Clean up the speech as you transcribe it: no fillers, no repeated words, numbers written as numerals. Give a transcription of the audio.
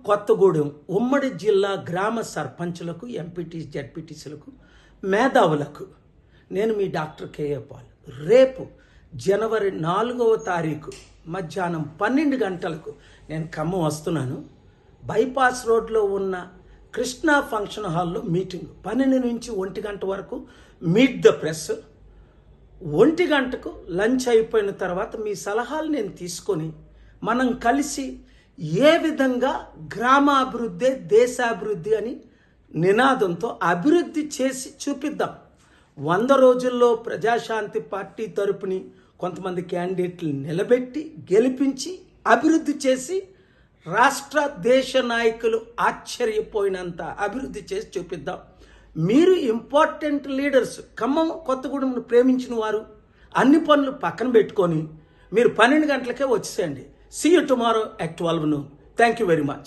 కొత్తగూడెం ఉమ్మడి జిల్లా గ్రామ సర్పంచులకు, ఎంపీటీ, జడ్పీటీసీలకు, మేధావులకు నేను మీ డాక్టర్ కేఏ పాల్ రేపు జనవరి 4వ తారీఖు మధ్యాహ్నం 12 గంటలకు నేను ఖమ్మం వస్తున్నాను. బైపాస్ రోడ్లో ఉన్న కృష్ణా ఫంక్షన్ హాల్లో మీటింగ్ 12 నుంచి 1 గంట వరకు మీట్ ద ప్రెస్. 1 గంటకు లంచ్ అయిపోయిన తర్వాత మీ సలహాలు నేను తీసుకొని మనం కలిసి ఏ విధంగా గ్రామాభివృద్ధి దేశాభివృద్ధి అని నినాదంతో అభివృద్ధి చేసి చూపిద్దాం. 100 రోజుల్లో ప్రజాశాంతి పార్టీ తరపుని కొంతమంది క్యాండిడేట్లు నిలబెట్టి గెలిపించి అభివృద్ధి చేసి రాష్ట్ర దేశ నాయకులు ఆశ్చర్యపోయినంత అభివృద్ధి చేసి చూపిద్దాం. మీరు ఇంపార్టెంట్ లీడర్స్, ఖమ్మం కొత్తగూడెంను ప్రేమించిన వారు అన్ని పనులు పక్కన పెట్టుకొని మీరు 12 గంటలకే వచ్చేసేయండి. See you tomorrow at 12 noon. Thank you very much.